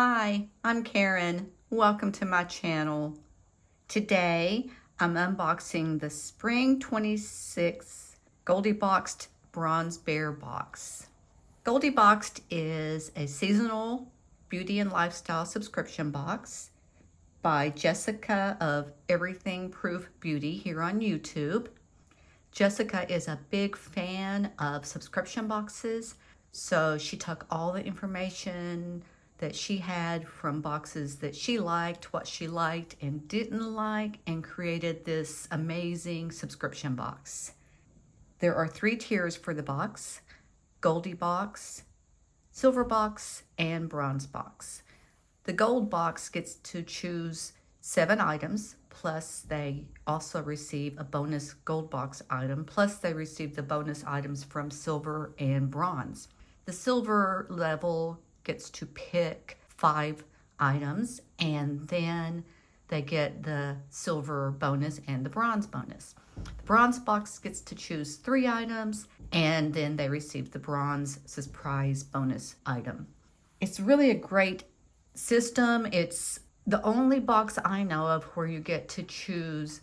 Hi, I'm Karen. Welcome to my channel. Today, I'm unboxing the Spring 26 Goldie Boxed Bronze Bear Box. Goldie Boxed is a seasonal beauty and lifestyle subscription box by Jessica of Everything Proof Beauty here on YouTube. Jessica is a big fan of subscription boxes, so she took all the information that she had from boxes that she liked, what she liked and didn't like, and created this amazing subscription box. There are 3 tiers for the box: Goldie Box, Silver Box, and Bronze Box. The Gold Box gets to choose 7 items, plus they also receive a bonus Gold Box item, plus they receive the bonus items from Silver and Bronze. The Silver level gets to pick 5 items, and then they get the Silver bonus and the Bronze bonus. The Bronze Box gets to choose 3 items, and then they receive the Bronze surprise bonus item. It's really a great system. It's the only box I know of where you get to choose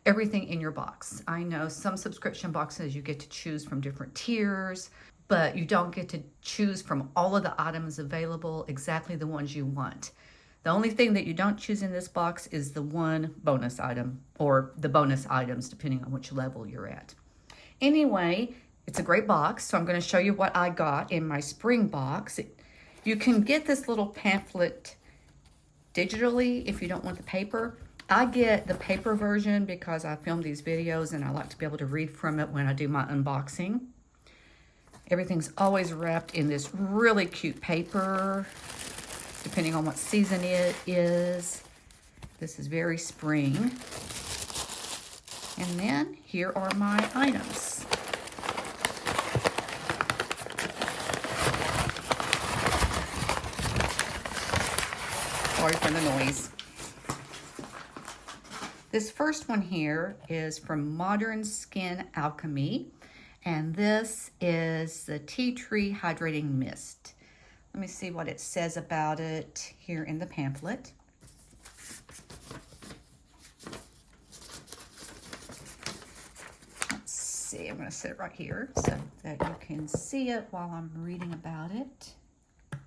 everything in your box. I know some subscription boxes you get to choose from different tiers, but you don't get to choose from all of the items available exactly the ones you want. The only thing that you don't choose in this box is the one bonus item, or the bonus items depending on which level you're at. Anyway, it's a great box, so I'm going to show you what I got in my spring box. You can get this little pamphlet digitally if you don't want the paper. I get the paper version because I film these videos and I like to be able to read from it when I do my unboxing. Everything's always wrapped in this really cute paper, depending on what season it is. This is very spring. And then here are my items. Sorry for the noise. This first one here is from Modern Skin Alchemy, and this is the Tea Tree Hydrating Mist. Let me see what it says about it here in the pamphlet. Let's see, I'm going to set it right here so that you can see it while I'm reading about it.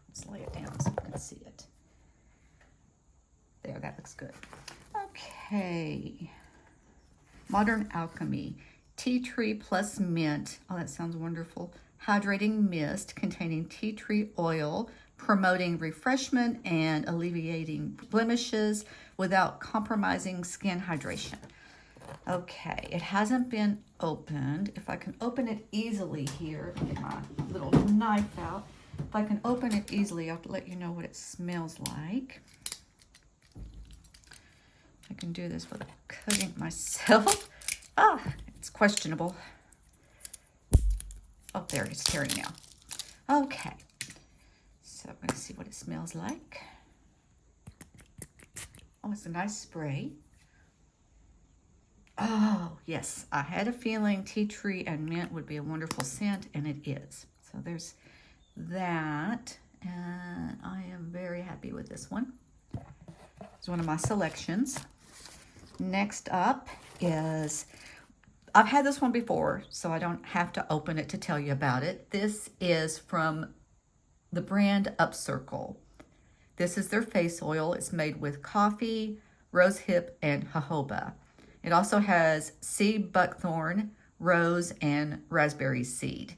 Let's lay it down so you can see it. There, that looks good. Okay. Modern Alchemy. Tea tree plus mint. Oh, that sounds wonderful. Hydrating mist containing tea tree oil, promoting refreshment and alleviating blemishes without compromising skin hydration. Okay, it hasn't been opened. If I can open it easily here, get my little knife out. If I can open it easily, I'll let you know what it smells like. I can do this without cutting myself. Ah, it's questionable. Oh, there, it's tearing now. Okay, so I'm going to see what it smells like. Oh, it's a nice spray. Oh, yes, I had a feeling tea tree and mint would be a wonderful scent, and it is. So there's that, and I am very happy with this one. It's one of my selections. Next up is, I've had this one before, so I don't have to open it to tell you about it. This is from the brand Upcircle. This is their face oil. It's made with coffee, rosehip, and jojoba. It also has sea buckthorn, rose, and raspberry seed.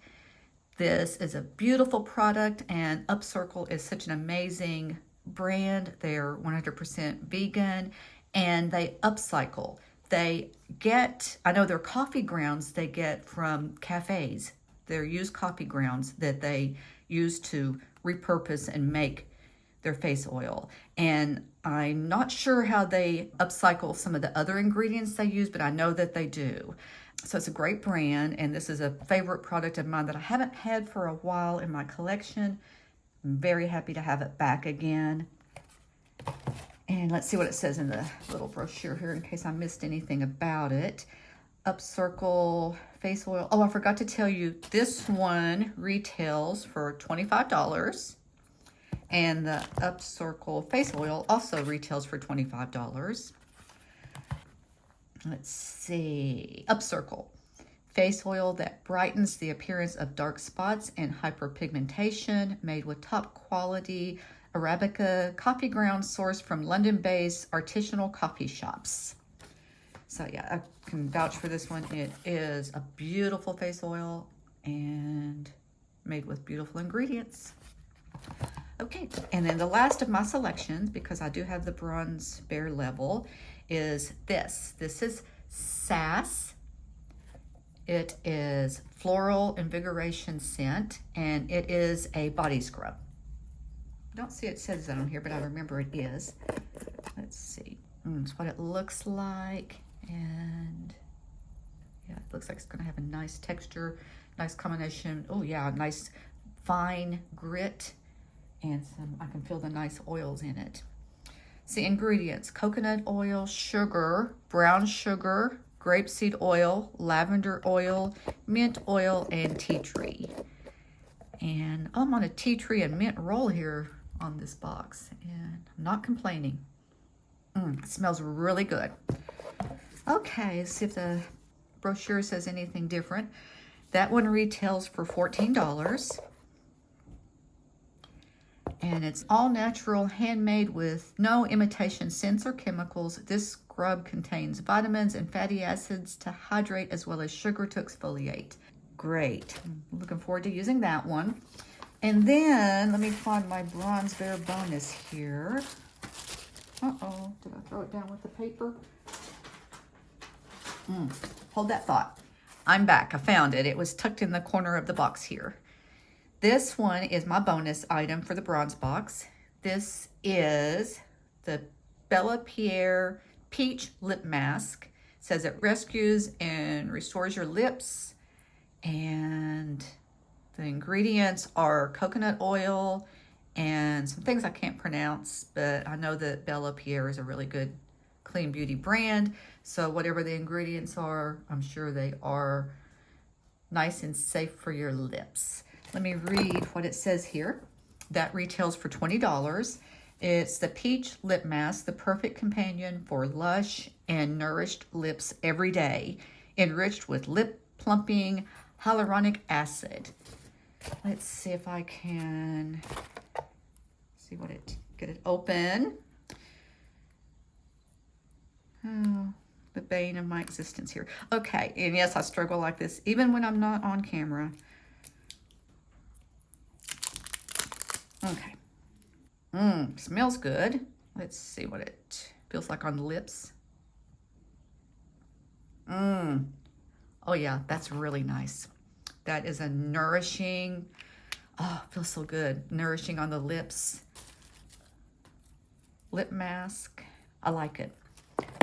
This is a beautiful product, and Upcircle is such an amazing brand. They're 100% vegan, and they upcycle. They get, I know their coffee grounds they get from cafes. They're used coffee grounds that they use to repurpose and make their face oil. And I'm not sure how they upcycle some of the other ingredients they use, but I know that they do. So it's a great brand, and this is a favorite product of mine that I haven't had for a while in my collection. I'm very happy to have it back again. And let's see what it says in the little brochure here in case I missed anything about it. Upcircle face oil. Oh, I forgot to tell you, this one retails for $25. And the Up Circle face oil also retails for $25. Let's see, Up Circle. Face oil that brightens the appearance of dark spots and hyperpigmentation, made with top quality Arabica coffee grounds sourced from London-based artisanal coffee shops. So yeah, I can vouch for this one. It is a beautiful face oil and made with beautiful ingredients. Okay, and then the last of my selections, because I do have the Bronze Bear level, is this. This is Sass. It is Floral Invigoration Scent, and it is a body scrub. I don't see it says that on here, but I remember it is. Let's see. That's what it looks like. And yeah, it looks like it's gonna have a nice texture, nice combination. Oh yeah, nice fine grit, and I can feel the nice oils in it. See, ingredients: coconut oil, sugar, brown sugar, grapeseed oil, lavender oil, mint oil, and tea tree. And I'm on a tea tree and mint roll here on this box, and I'm not complaining. It smells really good. Okay, let's see if the brochure says anything different. That one retails for $14. And it's all natural, handmade with no imitation scents or chemicals. This scrub contains vitamins and fatty acids to hydrate, as well as sugar to exfoliate. Great. I'm looking forward to using that one. And then let me find my Bronze Bear bonus here. Uh-oh, did I throw it down with the paper? Hold that thought. I'm back. I found it. It was tucked in the corner of the box here. This one is my bonus item for the bronze box. This is the Bella Pierre Peach Lip Mask. It says it rescues and restores your lips. And the ingredients are coconut oil and some things I can't pronounce, but I know that Bella Pierre is a really good clean beauty brand. So whatever the ingredients are, I'm sure they are nice and safe for your lips. Let me read what it says here. That retails for $20. It's the Peach Lip Mask, the perfect companion for lush and nourished lips every day, enriched with lip plumping hyaluronic acid. Let's see if I can get it open. Oh, the bane of my existence here. Okay, and yes, I struggle like this even when I'm not on camera. Okay. Smells good. Let's see what it feels like on the lips. Oh yeah, that's really nice. That is a nourishing, oh, feels so good. Nourishing on the lips. Lip mask. I like it.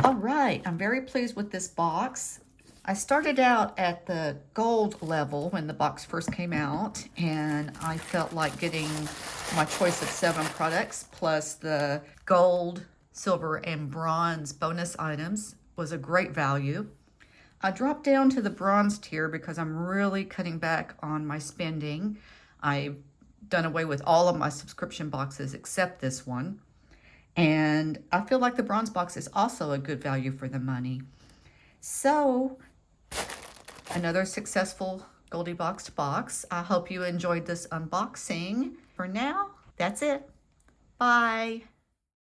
All right, I'm very pleased with this box. I started out at the gold level when the box first came out, and I felt like getting my choice of 7 products plus the gold, silver, and bronze bonus items was a great value. I dropped down to the bronze tier because I'm really cutting back on my spending. I've done away with all of my subscription boxes except this one. And I feel like the bronze box is also a good value for the money. So, another successful Goldie Boxed box. I hope you enjoyed this unboxing. For now, that's it. Bye.